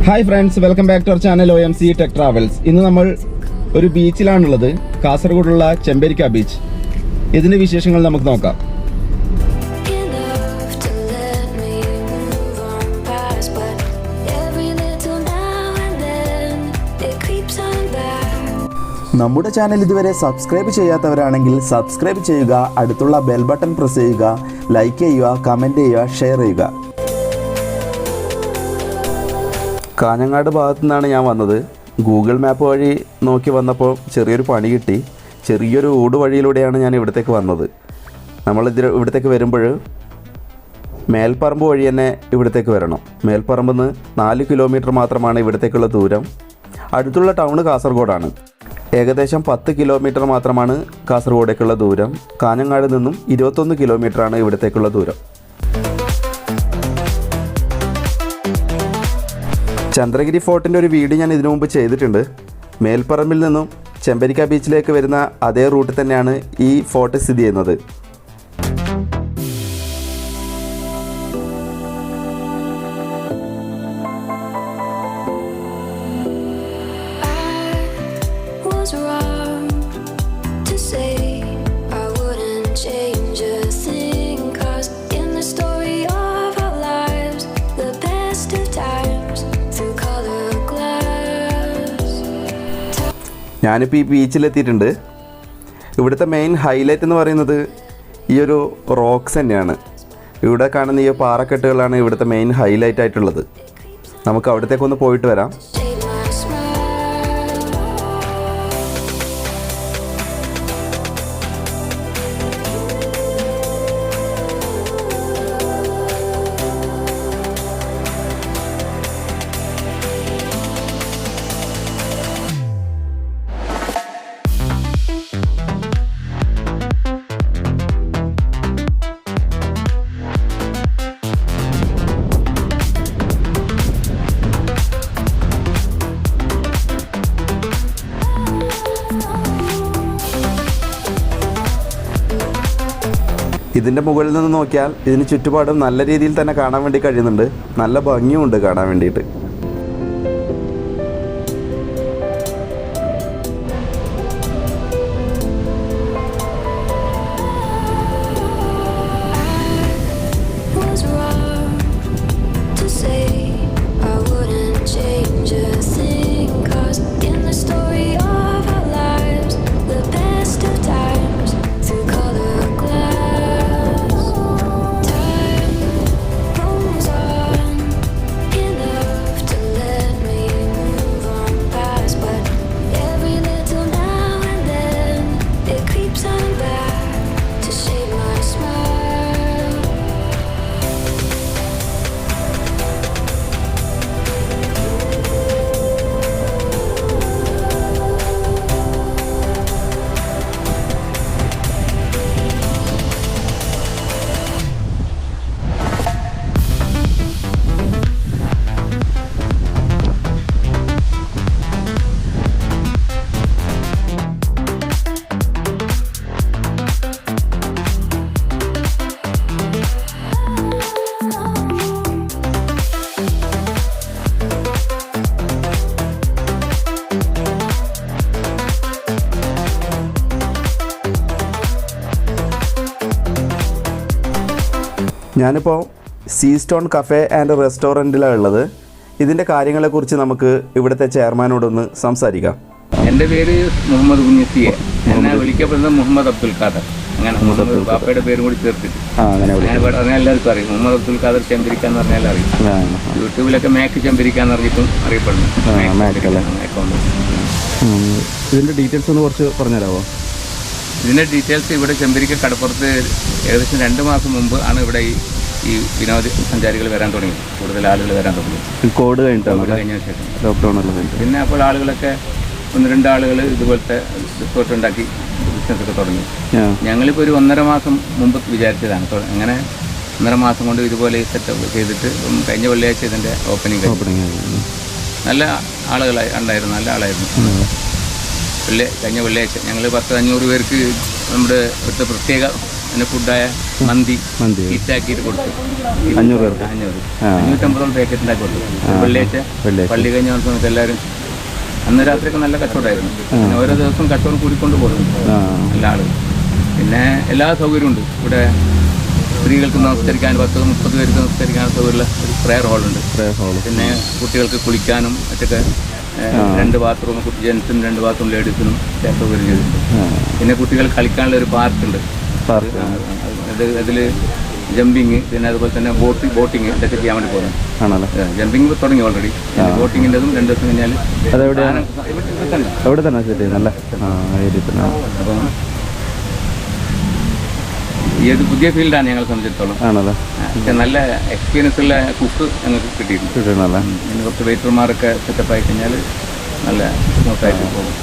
Hi friends, welcome back to our channel OMC tech travels. ഇന്ന് നമ്മൾ ഒരു ബീച്ചിലാണുള്ളത്, കാസർഗോഡുള്ള Chembarika beach. ഇതിൻ്റെ വിശേഷങ്ങൾ നമുക്ക് നോക്കാം. നമ്മുടെ ചാനൽ ഇതുവരെ സബ്സ്ക്രൈബ് ചെയ്യാത്തവരാണെങ്കിൽ സബ്സ്ക്രൈബ് ചെയ്യുക, അടുത്തുള്ള ബെൽ ബട്ടൺ പ്രസ് ചെയ്യുക, ലൈക്ക് ചെയ്യുക, കമൻറ്റ് ചെയ്യുക, ഷെയർ ചെയ്യുക. കാഞ്ഞങ്ങാട് ഭാഗത്തു നിന്നാണ് ഞാൻ വന്നത്. ഗൂഗിൾ മാപ്പ് വഴി നോക്കി വന്നപ്പോൾ ചെറിയൊരു പണി കിട്ടി. ചെറിയൊരു ഊട് വഴിയിലൂടെയാണ് ഞാൻ ഇവിടത്തേക്ക് വന്നത്. ഇവിടത്തേക്ക് വരുമ്പോൾ മേൽപ്പറമ്പ് വഴി തന്നെ ഇവിടത്തേക്ക് വരണം. മേൽപ്പറമ്പിൽ നിന്ന് 4 കിലോമീറ്റർ മാത്രമാണ് ഇവിടത്തേക്കുള്ള ദൂരം. അടുത്തുള്ള ടൗണ് കാസർഗോഡാണ്. ഏകദേശം 10 കിലോമീറ്റർ മാത്രമാണ് കാസർഗോഡേക്കുള്ള ദൂരം. കാഞ്ഞങ്ങാട് നിന്നും 21 കിലോമീറ്ററാണ് ഇവിടത്തേക്കുള്ള ദൂരം. ചന്ദ്രഗിരി ഫോർട്ടിൻ്റെ ഒരു വീഡിയോ ഞാൻ ഇതിനു മുമ്പ് ചെയ്തിട്ടുണ്ട്. മേൽപ്പറമ്പിൽ നിന്നും ചെമ്പരിക്ക ബീച്ചിലേക്ക് വരുന്ന അതേ റൂട്ടിൽ തന്നെയാണ് ഈ ഫോർട്ട് സ്ഥിതി ചെയ്യുന്നത്. ഞാനിപ്പോൾ ഈ ബീച്ചിലെത്തിയിട്ടുണ്ട്. ഇവിടുത്തെ മെയിൻ ഹൈലൈറ്റ് എന്ന് പറയുന്നത് ഈ ഒരു റോക്സ് തന്നെയാണ്. ഇവിടെ കാണുന്ന ഈ പാറക്കെട്ടുകളാണ് ഇവിടുത്തെ മെയിൻ ഹൈലൈറ്റ് ആയിട്ടുള്ളത്. നമുക്ക് അവിടത്തേക്കൊന്ന് പോയിട്ട് വരാം. ഇതിൻ്റെ മുകളിൽ നിന്ന് നോക്കിയാൽ ഇതിന് ചുറ്റുപാടും നല്ല രീതിയിൽ തന്നെ കാണാൻ വേണ്ടി കഴിയുന്നുണ്ട്. നല്ല ഭംഗിയുമുണ്ട് കാണാൻ വേണ്ടിയിട്ട്. ഞാനിപ്പോൾ സീ സ്റ്റോൺ കഫേ ആൻഡ് റെസ്റ്റോറൻറ്റിലാണ് ഉള്ളത്. ഇതിൻ്റെ കാര്യങ്ങളെക്കുറിച്ച് നമുക്ക് ഇവിടുത്തെ ചെയർമാനോടൊന്ന് സംസാരിക്കാം. എൻ്റെ പേര് മുഹമ്മദ് കുഞ്ഞിസിയെ. എന്നെ വിളിക്കപ്പെടുന്നത് മുഹമ്മദ് അബ്ദുൽ ഖാദർ. അങ്ങനെ ബാപ്പയുടെ പേരും കൂടി ചേർത്തിട്ട് അങ്ങനെ എല്ലാവർക്കും അറിയും. മുഹമ്മദ് അബ്ദുൽ ഖാദർ ചെമ്പരിക്ക എന്ന് പറഞ്ഞാൽ അറിയും. യൂട്യൂബിലൊക്കെ മേക്ക് ചെമ്പരിക്ക എന്ന് പറഞ്ഞിട്ടും അറിയപ്പെടുന്നു. ഇതിൻ്റെ ഡീറ്റെയിൽസ് ഒന്ന് കുറച്ച് പറഞ്ഞുതരാമോ? ഇതിൻ്റെ ഡീറ്റെയിൽസ് ഇവിടെ ചെമ്പരിക്ക കടപ്പുറത്ത് ഏകദേശം 2 മാസം മുമ്പ് ആണ് ഇവിടെ ഈ വിനോദസഞ്ചാരികൾ വരാൻ തുടങ്ങി. കൂടുതൽ ആളുകൾ വരാൻ തുടങ്ങി. കോവിഡ് കഴിഞ്ഞ ശേഷം ലോക്ക്ഡൗൺ. പിന്നെ അപ്പോൾ ആളുകളൊക്കെ 1-2 ആളുകൾ ഇതുപോലത്തെ റിസോർട്ട് ഉണ്ടാക്കി ബിസിനസ്സൊക്കെ തുടങ്ങി. ഞങ്ങളിപ്പോൾ ഒരു 1.5 മാസം മുമ്പ് വിചാരിച്ചതാണ്. അങ്ങനെ 1.5 മാസം കൊണ്ട് ഇതുപോലെ സെറ്റപ്പ് ചെയ്തിട്ട് കഴിഞ്ഞ വെള്ളിയാഴ്ച ഇതിൻ്റെ ഓപ്പണിംഗ് നല്ല ആളുകളായി ഉണ്ടായിരുന്നു. നല്ല ആളായിരുന്നു. കഴിഞ്ഞ വെള്ളിയാഴ്ച ഞങ്ങൾ 10-500 പേർക്ക് നമ്മുടെ ഇവിടുത്തെ പ്രത്യേക പിന്നെ ഫുഡായ മന്തി മന്തി കിറ്റാക്കിയിട്ട് കൊടുത്തു 500 പേർക്ക് 550 പാക്കറ്റ് ഉണ്ടാക്കി കൊടുത്തു. വെള്ളിയാഴ്ച പള്ളി കഴിഞ്ഞ സമയത്ത് എല്ലാവരും അന്ന് രാത്രിയൊക്കെ നല്ല കച്ചവടമായിരുന്നു. പിന്നെ ഓരോ ദിവസം കച്ചവടം കൂടിക്കൊണ്ട് പോകുന്നു എല്ലാ ആളുകളും. പിന്നെ എല്ലാ സൗകര്യവും ഉണ്ട് ഇവിടെ. സ്ത്രീകൾക്ക് നമസ്കരിക്കാൻ 10-30 പേർക്ക് നമസ്കരിക്കാൻ സൗകര്യമുള്ള ഒരു പ്രെയർ ഹാളുണ്ട്. പിന്നെ കുട്ടികൾക്ക് കുളിക്കാനും മറ്റൊക്കെ 2 ബാത്റൂം, ജെൻസിനും 2 ബാത്റൂം, ലേഡീസിനും സൗകര്യം ചെയ്തിട്ടുണ്ട്. പിന്നെ കുട്ടികൾ കളിക്കാനുള്ള ഒരു പാർക്കുണ്ട്. അതിൽ ജമ്പിങ്, പിന്നെ അതുപോലെ തന്നെ ബോട്ടിങ് ഇതൊക്കെ ചെയ്യാൻ വേണ്ടി പോകുന്നത്. ജമ്പിങ് തുടങ്ങി ഓൾറെഡി. ബോട്ടിങ്ങിൻ്റെതും 2 ദിവസം കഴിഞ്ഞാൽ അവിടെ തന്നെ സെറ്റ് ചെയ്യുന്നല്ലേ. അപ്പം ഈ ഒരു പുതിയ ഫീൽഡാണ് ഞങ്ങളെ സംബന്ധിച്ചിടത്തോളം. ആണല്ലേ. പക്ഷെ നല്ല എക്സ്പീരിയൻസ് ഉള്ള കുക്ക് ഞങ്ങൾക്ക് കിട്ടിയിട്ടുണ്ട്. പിന്നെ കുറച്ച് വെയിറ്റർമാരൊക്കെ സെറ്റപ്പ് ആയി കഴിഞ്ഞാൽ നല്ല സ്മൂത്തായിട്ട് പോകും.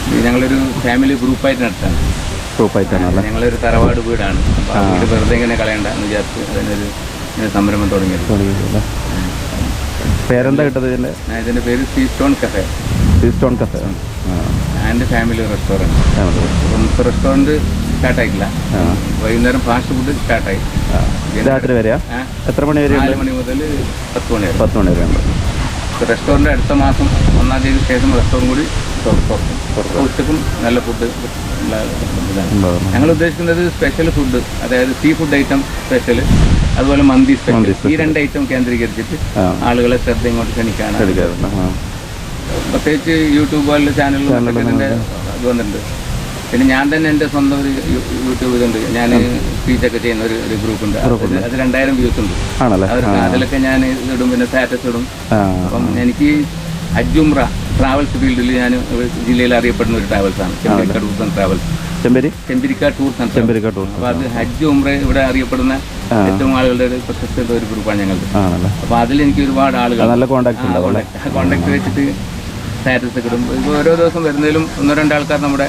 ഇത് ഞങ്ങളൊരു ഫാമിലി ഗ്രൂപ്പായിട്ട് നടത്താണ്. ഞങ്ങളൊരു തറവാട് വീടാണ്. അപ്പോൾ ആ വീട് വെറുതെ ഇങ്ങനെ കളയണ്ട എന്ന് വിചാരിച്ച് അതിനൊരു സംരംഭം തുടങ്ങിയത്. പേരെന്താ കിട്ടത് ഇതിൻ്റെ? ഇതിൻ്റെ പേര് sea stone cafe and family restaurant. അപ്പം റെസ്റ്റോറൻറ്റ് സ്റ്റാർട്ടായിട്ടില്ല. വൈകുന്നേരം ഫാസ്റ്റ് ഫുഡ് സ്റ്റാർട്ടായി. രാത്രി വരെയാ? എത്ര മണി വരെ? 4 മണി മുതൽ 10 മണി വരെ. 10 മണി വരെ ഉണ്ട്. റെസ്റ്റോറൻറ്റ് അടുത്ത മാസം 1-ാം തീയതി ശേഷം റെസ്റ്റോറൻറ്റ് കൂടി ഉച്ചക്കും നല്ല ഫുഡ് ഇതാണ്. ഞങ്ങൾ ഉദ്ദേശിക്കുന്നത് സ്പെഷ്യൽ ഫുഡ്, അതായത് സീ ഫുഡ് ഐറ്റം സ്പെഷ്യൽ, അതുപോലെ മന്തി സ്പെഷ്യൽ. ഈ 2 ഐറ്റം കേന്ദ്രീകരിച്ചിട്ട് ആളുകളെ ശ്രദ്ധ ഇങ്ങോട്ട് ക്ഷണിക്കാനാണ്. പ്രത്യേകിച്ച് യൂട്യൂബ് പോലുള്ള ചാനലുകളിലൊക്കെ ഇതിൻ്റെ ഇത് വന്നിട്ടുണ്ട്. പിന്നെ ഞാൻ തന്നെ എൻ്റെ സ്വന്തം ഒരു യൂട്യൂബ് ഇതുണ്ട്. ഞാൻ സ്പീച്ചൊക്കെ ചെയ്യുന്ന ഒരു ഗ്രൂപ്പ് ഉണ്ട്. അത് 2000 വ്യൂസ് ഉണ്ട്. അതിലൊക്കെ ഞാൻ ഇടും, പിന്നെ സ്റ്റാറ്റസ് ഇടും. അപ്പം എനിക്ക് ഹജ്ജ് ഉംറ ട്രാവൽസ് ഫീൽഡിൽ ഞാൻ ജില്ലയിൽ അറിയപ്പെടുന്ന ഒരു ട്രാവൽസാണ് Chembarikka tours and travels. Chembarikka tours and travels. അപ്പോൾ അത് ഹജ്ജ് ഉംറ ഇവിടെ അറിയപ്പെടുന്ന ഏറ്റവും ആളുകളുടെ ഒരു പ്രശസ്ത ഒരു ഗ്രൂപ്പാണ് ഞങ്ങൾക്ക്. അപ്പോൾ അതിൽ എനിക്ക് ഒരുപാട് ആളുകൾ കോണ്ടാക്ട് വെച്ചിട്ട് സ്റ്റാറ്റസ് ഒക്കെ ഇടും. ഇപ്പോൾ ഓരോ ദിവസം വരുന്നതിലും 1-2 ആൾക്കാർ നമ്മുടെ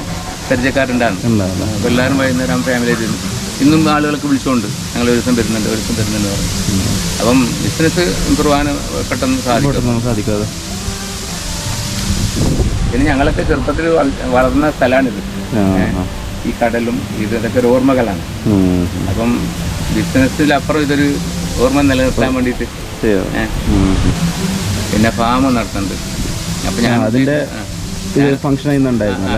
പരിചയക്കാരുണ്ടാകും. അപ്പോൾ എല്ലാവരും വൈകുന്നേരം ഫാമിലി ഇന്നും ആളുകളൊക്കെ വിളിച്ചുകൊണ്ട് ഞങ്ങൾ ഒരു ദിവസം വരുന്നുണ്ട് പറഞ്ഞു. അപ്പം ബിസിനസ് ഇമ്പ്രൂവ് ആകാൻ പെട്ടെന്ന് സാധിക്കും. പിന്നെ ഞങ്ങളൊക്കെ ചെറുപ്പത്തിൽ വളർന്ന സ്ഥലമാണിത്. ഈ കടലും ഇതൊക്കെ ഒരു ഓർമ്മകളാണ്. അപ്പം ബിസിനസ്സിലപ്പുറം ഇതൊരു ഓർമ്മ നിലനിർത്താൻ വേണ്ടിയിട്ട് പിന്നെ ഫാം നടത്തുന്നുണ്ട്. അപ്പം ഞാൻ അതിൻ്റെ ഫംഗ്ഷൻ ചെയ്യുന്നുണ്ടായിരുന്നു.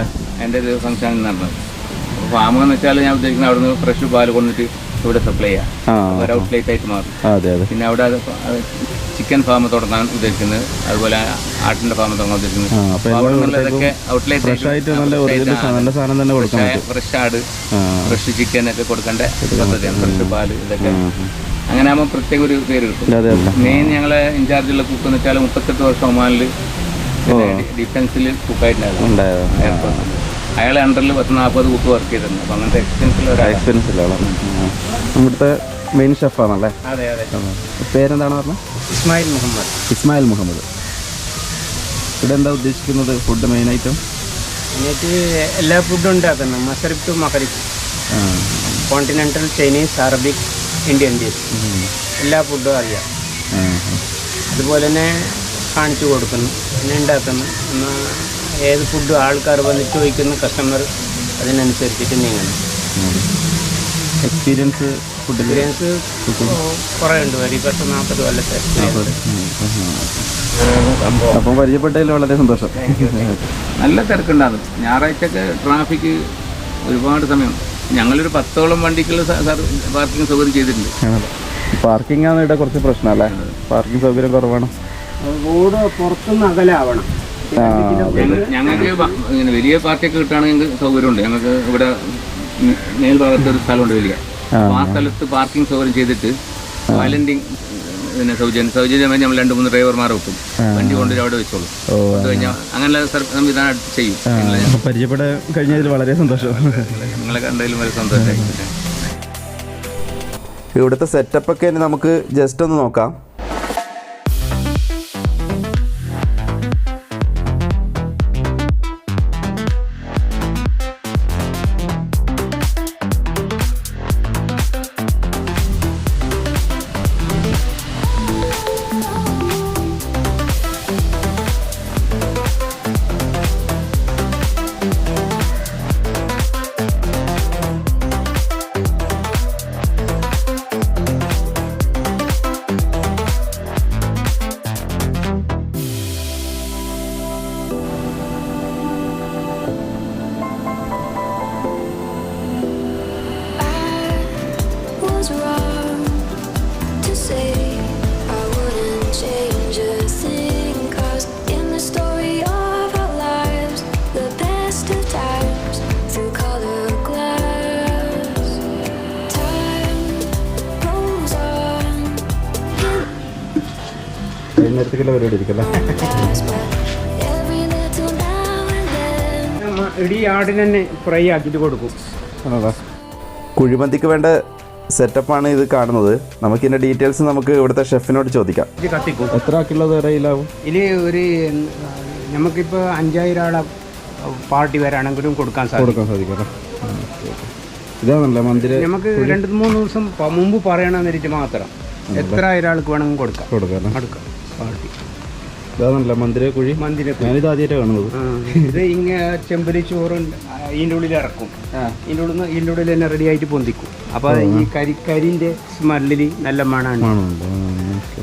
എൻ്റെ ഒരു ഫംഗ്ഷൻ നടന്നത്. അപ്പോൾ ഫാം എന്ന് വെച്ചാൽ ഞാൻ ഉദ്ദേശിക്കുന്നത് അവിടെ നിന്ന് ഫ്രഷ് പാൽ കൊണ്ടിട്ട് ഇവിടെ സപ്ലൈ ചെയ്യാം, ഒരു ഔട്ട്ലെറ്റ് ആയിട്ട് മാറും. പിന്നെ അവിടെ ചിക്കൻ ഫാം തുടങ്ങാൻ ഉദ്ദേശിക്കുന്നത്, അതുപോലെ ആട്ടിൻ്റെ ഫാം തുടങ്ങാൻ ഉദ്ദേശിക്കുന്നത്. ഇതൊക്കെ ഔട്ട്ലെറ്റ് ഫ്രഷ് ആട്, ഫ്രഷ് ചിക്കൻ ഒക്കെ കൊടുക്കേണ്ട പദ്ധതിയാണ്. ഫ്രഷ് പാല് ഇതൊക്കെ അങ്ങനെ ആകുമ്പോൾ പ്രത്യേക ഒരു പേര് കിട്ടും. മെയിൻ ഞങ്ങളെ ഇൻചാർജുള്ള കുക്ക് എന്ന് വെച്ചാൽ 38 വർഷം ഒമാനിൽ ഡിഫൻസിൽ കുക്കായിട്ടുണ്ടായിരുന്നു. അയാളെ അണ്ടറിൽ 10-40 കുക്ക് വർക്ക് ചെയ്തിട്ടുണ്ട്. അപ്പം അങ്ങനത്തെ എക്സ്പീരിയൻസിലാണ്. ഇവിടുത്തെ മെയിൻ ഷെഫാണല്ലേ? അതെ. പേരെന്താണ് പറഞ്ഞത്? ഇസ്മായിൽ മുഹമ്മദ്. ഇവിടെ എന്താ ഉദ്ദേശിക്കുന്നത്? ഫുഡ് മെയിൻ ഐറ്റം എല്ലാ ഫുഡും ഉണ്ടാക്കുന്നു. മസറിഫ് ടു മഖരിഫ്, continental, Chinese, Arabic, Indian dish എല്ലാ ഫുഡും അറിയാം. അതുപോലെ തന്നെ കാണിച്ചു കൊടുക്കുന്നു, പിന്നെ ഉണ്ടാക്കുന്നു. ഏത് ഫുഡ് ആൾക്കാർ വന്ന് ചോദിക്കുന്നു, കസ്റ്റമർ അതിനനുസരിച്ചിട്ട് നീങ്ങണം. എക്സ്പീരിയൻസ് കുറേ ഉണ്ട്. 40 കൊല്ലത്തെ. അപ്പം പരിചയപ്പെട്ടതിൽ വളരെ സന്തോഷം. നല്ല തിരക്കുണ്ടാകും. ഞായറാഴ്ചയൊക്കെ ട്രാഫിക് ഒരുപാട് സമയം. ഞങ്ങളൊരു 10ഓളം വണ്ടിക്കുള്ള പാർക്കിംഗ് സൗകര്യം ചെയ്തിട്ടുണ്ട്. പാർക്കിംഗ് ആണ് ഇവിടെ കുറച്ച് പ്രശ്നമല്ലേ? പാർക്കിംഗ് സൗകര്യം കുറവാണ്. റോഡ് പുറത്തുനിന്ന് അകലാവണം. ഞങ്ങൾക്ക് ഇങ്ങനെ വലിയ പാർട്ടിയൊക്കെ കിട്ടുകയാണെങ്കിൽ സൗകര്യമുണ്ട്. ഞങ്ങൾക്ക് ഇവിടെ മേൽഭാഗത്ത് ഒരു സ്ഥലമുണ്ട് വലിയ. ആ സ്ഥലത്ത് പാർക്കിംഗ് സൗകര്യം ചെയ്തിട്ട് വാലന്റിങ് പിന്നെ സൗജന്യമായി നമ്മൾ 2-3 ഡ്രൈവർമാരെ വെക്കും. വണ്ടി കൊണ്ടുവരും, അവിടെ വെച്ചോളൂ. കഴിഞ്ഞാൽ അങ്ങനെ സംവിധാനം ചെയ്യും. പരിചയപ്പെടാൻ കഴിഞ്ഞതിൽ വളരെ സന്തോഷം. നിങ്ങളെ കണ്ടതിലും വളരെ സന്തോഷമായി. ഇവിടുത്തെ സെറ്റപ്പൊക്കെ നമുക്ക് ജസ്റ്റ് ഒന്ന് നോക്കാം. അടുത്തേക്കുള്ള പരിപാടി ഇരിക്കല്ലേ? ഇടി ആടിന് തന്നെ ഫ്രൈ ആക്കിയിട്ട് കൊടുക്കും. കുഴിമന്തിക്ക് വേണ്ട സെറ്റപ്പാണ് ഇത് കാണുന്നത്. നമുക്കിതിൻ്റെ ഡീറ്റെയിൽസ് നമുക്ക് ഇവിടുത്തെ ഷെഫിനോട് ചോദിക്കാം. ഇത് കത്തിക്കും. എത്ര ആക്കിയുള്ളത് അറിയില്ലാവും? ഇതിൽ ഒരു നമുക്കിപ്പോൾ 5000 ആളെ പാർട്ടി വരാണെങ്കിലും കൊടുക്കാൻ സാധിക്കും. ഇതാണല്ലേ മന്ദിര? നമുക്ക് 2-3 ദിവസം മുമ്പ് പറയണമെന്നിട്ട് മാത്രം എത്ര 1000 ആൾക്ക് വേണമെങ്കിൽ കൊടുക്കാം പാർട്ടി. ഇതാണല്ലേ മന്ദിര കുഴി? ഞാനിത് ആദ്യമായിട്ടാണ് കാണുന്നത്. ഇത് ഇങ്ങനെ ചെമ്പരി ചോറുണ്ട് ഇതിൻ്റെ ഉള്ളിൽ ഇറക്കും. ഇതിൻ്റെ ഉള്ളിൽ തന്നെ റെഡി ആയിട്ട് പൊന്തിക്കും. അപ്പോൾ ഈ കരിൻ്റെ സ്മെല്ലിൽ നല്ല മണമാണ്.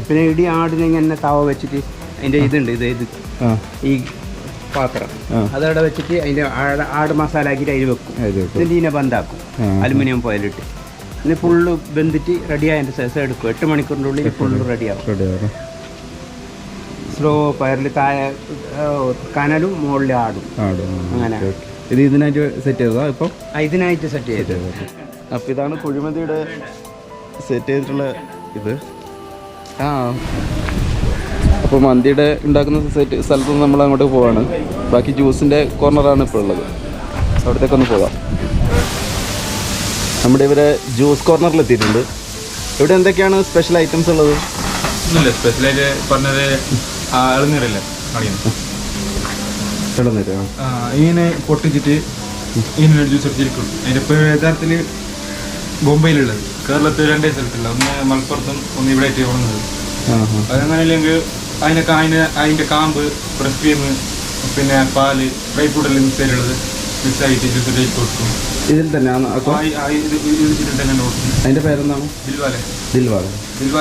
പിന്നെ ഇടി ആടിനെ ഇങ്ങനെ തവ വെച്ചിട്ട് അതിൻ്റെ ഇതുണ്ട് ഇത് ഈ പാത്രം അതവിടെ വെച്ചിട്ട് അതിൻ്റെ ആട് മസാല ആക്കിയിട്ട് അതിൽ വെക്കും. ഇതിൻ്റെ ഇതിനെ ബന്ധാക്കും അലുമിനിയം ഫോയിലിട്ട്. ഇനി ഫുള്ള് ബന്ധിട്ട് റെഡിയായതിൻ്റെ ശേഷം എടുക്കും. 8 മണിക്കൂറിൻ്റെ ഉള്ളിൽ ഫുള്ള് റെഡിയാവും. സ്ലോ ഫയറിൽ താഴെ കനലും മുകളിൽ ആടും. അങ്ങനെ ഇത് ഇതിനായിട്ട് സെറ്റ് ചെയ്തതാ ഇപ്പം? ഇതിനായിട്ട് സെറ്റ് ചെയ്തത്. അപ്പോൾ ഇതാണ് കുഴിമന്തിയുടെ സെറ്റ് ചെയ്തിട്ടുള്ള ഇത്. അപ്പോൾ മന്തിയുടെ ഉണ്ടാക്കുന്ന സ്ഥലത്ത് നിന്ന് നമ്മൾ അങ്ങോട്ട് പോവാണ്. ബാക്കി ജ്യൂസിൻ്റെ കോർണറാണ് ഇപ്പോൾ ഉള്ളത്. അവിടത്തേക്കൊന്ന് പോകാം. നമ്മുടെ ഇവരെ ജ്യൂസ് കോർണറിൽ എത്തിയിട്ടുണ്ട്. ഇവിടെ എന്തൊക്കെയാണ് സ്പെഷ്യൽ ഐറ്റംസ് ഉള്ളത്? സ്പെഷ്യലായിട്ട് പറഞ്ഞത് ഇളനീരല്ലേ ഇളനീര് ഇങ്ങനെ പൊട്ടിച്ചിട്ട് ഇങ്ങനെ ജ്യൂസ് അടിച്ചിരിക്കും. അതിൻ്റെ ഇപ്പോൾ യഥാർത്ഥത്തിൽ ബോംബെയിലുള്ളത്. കേരളത്തിൽ 2 സ്ഥലത്തുള്ള, ഒന്ന് മലപ്പുറത്തും ഒന്ന് ഇവിടെ ആയിട്ട് വന്നത്. അതങ്ങനെ ഇല്ലെങ്കിൽ അതിൻ്റെ കാമ്പ്, ഫ്രഷ് ക്രീം, പിന്നെ പാല്, ഡ്രൈ ഫ്രൂട്ടെല്ലാം മിക്സ് ആയിട്ടുള്ളത് മിക്സ് ആയിട്ട് ജ്യൂസ് അടിച്ച് കൊടുക്കും. ഇതിൽ തന്നെ ഇതിൽ തന്നെ കൊടുക്കും. അതിൻ്റെ പേരെന്താണ്? ദിൽവാല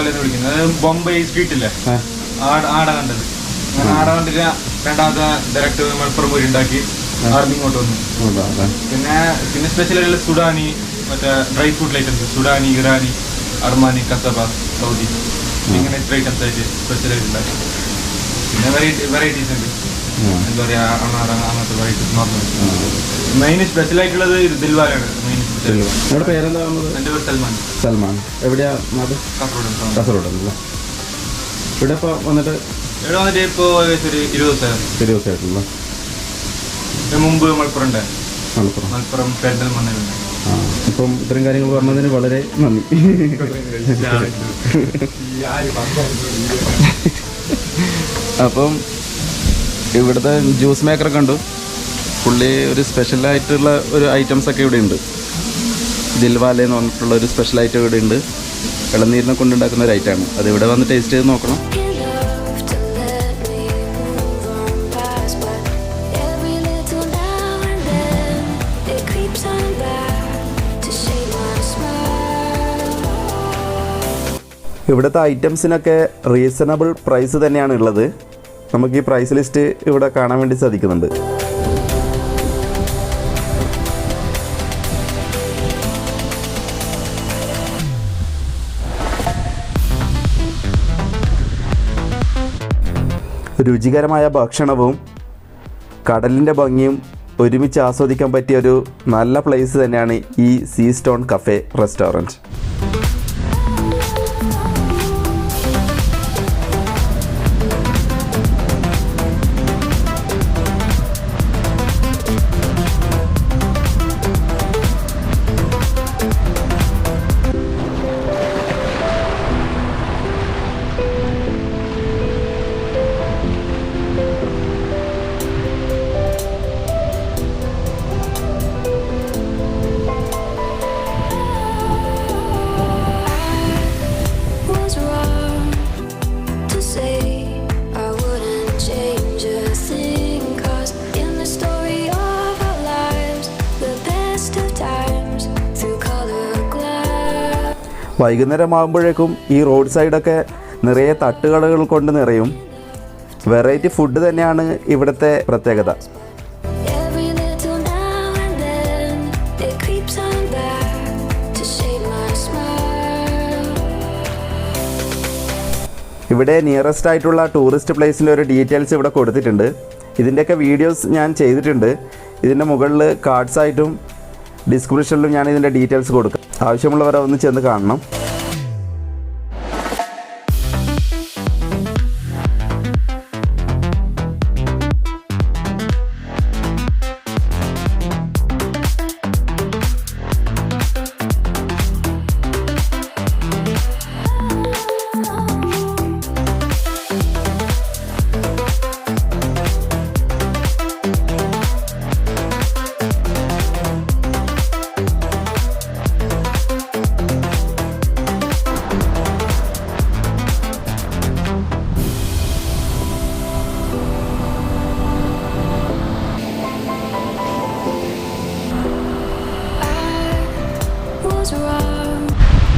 എന്ന് വിളിക്കുന്നത്. അത് ബോംബെ സ്ട്രീറ്റ് ഇല്ലേ, ആട കണ്ടത്. അങ്ങനെ ആട കണ്ടിട്ട് രണ്ടാമത്തെ ഡയറക്റ്റ് മലപ്പുറം പോയി ഉണ്ടാക്കി ആർമി ഇങ്ങോട്ട് വന്നു. പിന്നെ സ്പെഷ്യലായിട്ടുള്ള സുഡാനി, മറ്റേ dry fruit items, Sudani, Irani, Armani, Kasaba, Saudi, ഇങ്ങനെ ഇത്ര ഐറ്റംസ് ആയിട്ട് സ്പെഷ്യലായിട്ട് ഉണ്ടാക്കി. പിന്നെ വെറൈറ്റീസ് ഉണ്ട്, എന്താ പറയുക, അങ്ങനത്തെ വെറൈറ്റീസ് നോർമൽ. മെയിൻ സ്പെഷ്യലായിട്ടുള്ളത് ദിൽവാലാണ്. നിങ്ങളുടെ പേരെന്താ? എൻ്റെ പേര് സൽമാൻ. എവിടെയാ നാട്? കാസർഗോഡല്ലേ? ഇവിടെ ഇപ്പോൾ വന്നിട്ട് ഇപ്പോൾ ഏകദേശം ഒരു 20 ദിവസമായിട്ടുള്ള. മുമ്പ് മലപ്പുറം പെരിന്തൽമണ്ണയിലുണ്ട്. ഇപ്പം ഇത്തരം കാര്യങ്ങൾ പറഞ്ഞതിന് വളരെ നന്ദി. അപ്പം ഇവിടുത്തെ ജ്യൂസ് മേക്കറെ കണ്ടു. പുള്ളി ഒരു സ്പെഷ്യലായിട്ടുള്ള ഒരു ഐറ്റംസൊക്കെ ഇവിടെ ഉണ്ട്. ദിൽവാല എന്ന് പറഞ്ഞിട്ടുള്ള ഒരു സ്പെഷ്യൽ ഐറ്റം ഇവിടെ ഉണ്ട്. ഇളനീരിനെ കൊണ്ടുണ്ടാക്കുന്ന ഒരു ഐറ്റമാണ്. അത് ഇവിടെ വന്ന് ടേസ്റ്റ് ചെയ്ത് നോക്കണം. ഇവിടുത്തെ ഐറ്റംസിനൊക്കെ റീസണബിൾ പ്രൈസ് തന്നെയാണ് ഉള്ളത്. നമുക്ക് ഈ പ്രൈസ് ലിസ്റ്റ് ഇവിടെ കാണാൻ വേണ്ടി സാധിക്കുന്നുണ്ട്. രുചികരമായ ഭക്ഷണവും കടലിൻ്റെ ഭംഗിയും ഒരുമിച്ച് ആസ്വദിക്കാൻ പറ്റിയ ഒരു നല്ല പ്ലേസ് തന്നെയാണ് ഈ സീ സ്റ്റോൺ കഫേ റെസ്റ്റോറൻറ്റ്. വൈകുന്നേരം ആകുമ്പോഴേക്കും ഈ റോഡ് സൈഡൊക്കെ നിറയെ തട്ടുകടകൾ കൊണ്ട് നിറയും. വെറൈറ്റി ഫുഡ് തന്നെയാണ് ഇവിടുത്തെ പ്രത്യേകത. ഇവിടെ നിയറസ്റ്റ് ആയിട്ടുള്ള ടൂറിസ്റ്റ് പ്ലേസിൻ്റെ ഒരു ഡീറ്റെയിൽസ് ഇവിടെ കൊടുത്തിട്ടുണ്ട്. ഇതിൻ്റെയൊക്കെ വീഡിയോസ് ഞാൻ ചെയ്തിട്ടുണ്ട്. ഇതിൻ്റെ മുകളിൽ കാർഡ്സായിട്ടും ഡിസ്ക്രിപ്ഷനിലും ഞാൻ ഇതിൻ്റെ ഡീറ്റെയിൽസ് കൊടുക്കാം. ആവശ്യമുള്ളവരെ ഒന്ന് ചെന്ന് കാണണം.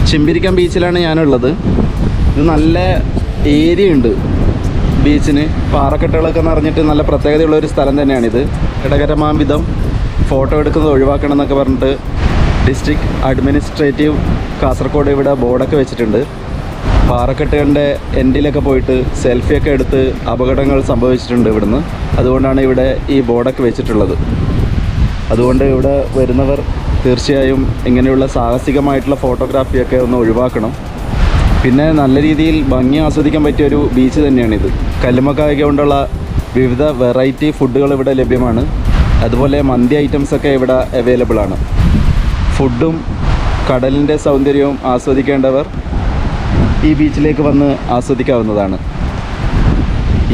ചിമ്പിരിക്കം ബീച്ചിലാണ് ഞാനുള്ളത്. ഇത് നല്ല ഏരിയ ഉണ്ട് ബീച്ചിന്. പാറക്കെട്ടുകളൊക്കെ നിറഞ്ഞിട്ട് നല്ല പ്രത്യേകതയുള്ള ഒരു സ്ഥലം തന്നെയാണിത്. ഇടകരമാംവിധം ഫോട്ടോ എടുക്കുന്നത് ഒഴിവാക്കണം എന്നൊക്കെ പറഞ്ഞിട്ട് ഡിസ്ട്രിക്ട് അഡ്മിനിസ്ട്രേറ്റീവ് കാസർഗോഡ് ഇവിടെ ബോർഡൊക്കെ വെച്ചിട്ടുണ്ട്. പാറക്കെട്ടുകളുടെ എൻഡിലൊക്കെ പോയിട്ട് സെൽഫിയൊക്കെ എടുത്ത് അപകടങ്ങൾ സംഭവിച്ചിട്ടുണ്ട് ഇവിടുന്ന്. അതുകൊണ്ടാണ് ഇവിടെ ഈ ബോർഡൊക്കെ വെച്ചിട്ടുള്ളത്. അതുകൊണ്ട് ഇവിടെ വരുന്നവർ തീർച്ചയായും ഇങ്ങനെയുള്ള സാഹസികമായിട്ടുള്ള ഫോട്ടോഗ്രാഫിയൊക്കെ ഒന്ന് ഒഴിവാക്കണം. പിന്നെ നല്ല രീതിയിൽ ഭംഗി ആസ്വദിക്കാൻ പറ്റിയൊരു ബീച്ച് തന്നെയാണിത്. കല്ലുമ്മക്കായ കൊണ്ടുള്ള വിവിധ വെറൈറ്റി ഫുഡുകൾ ഇവിടെ ലഭ്യമാണ്. അതുപോലെ മന്തി ഐറ്റംസൊക്കെ ഇവിടെ അവൈലബിൾ ആണ്. ഫുഡും കടലിൻ്റെ സൗന്ദര്യവും ആസ്വദിക്കേണ്ടവർ ഈ ബീച്ചിലേക്ക് വന്ന് ആസ്വദിക്കാവുന്നതാണ്.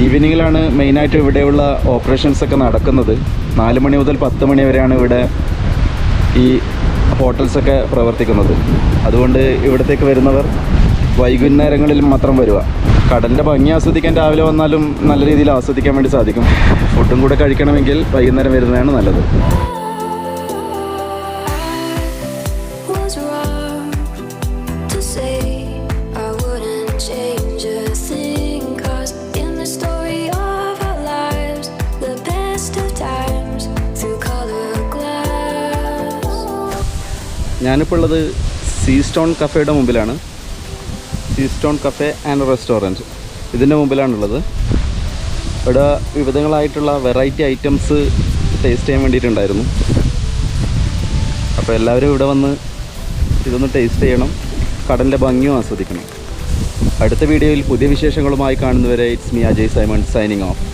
ഈവനിങ്ങിലാണ് മെയിനായിട്ട് ഇവിടെയുള്ള ഓപ്പറേഷൻസൊക്കെ നടക്കുന്നത്. 4 മണി മുതൽ 10 മണി വരെയാണ് ഇവിടെ ഈ ഹോട്ടൽസൊക്കെ പ്രവർത്തിക്കുന്നത്. അതുകൊണ്ട് ഇവിടത്തേക്ക് വരുന്നവർ വൈകുന്നേരങ്ങളിൽ മാത്രം വരിക. കടലിൻ്റെ ഭംഗി ആസ്വദിക്കാൻ രാവിലെ വന്നാലും നല്ല രീതിയിൽ ആസ്വദിക്കാൻ വേണ്ടി സാധിക്കും. ഫുഡും കൂടെ കഴിക്കണമെങ്കിൽ വൈകുന്നേരം വരുന്നതാണ് നല്ലത്. ഞാനിപ്പോൾ ഉള്ളത് സീ സ്റ്റോൺ കഫേയുടെ മുമ്പിലാണ്. Sea stone cafe and restaurant ഇതിൻ്റെ മുമ്പിലാണുള്ളത്. ഇവിടെ വിവിധങ്ങളായിട്ടുള്ള വെറൈറ്റി ഐറ്റംസ് ടേസ്റ്റ് ചെയ്യാൻ വേണ്ടിയിട്ടുണ്ടായിരുന്നു. അപ്പോൾ എല്ലാവരും ഇവിടെ വന്ന് ഇതൊന്ന് ടേസ്റ്റ് ചെയ്യണം, കടലിൻ്റെ ഭംഗിയും ആസ്വദിക്കണം. അടുത്ത വീഡിയോയിൽ പുതിയ വിശേഷങ്ങളുമായി കാണുന്നവരെ it's me Ajay Simon signing off.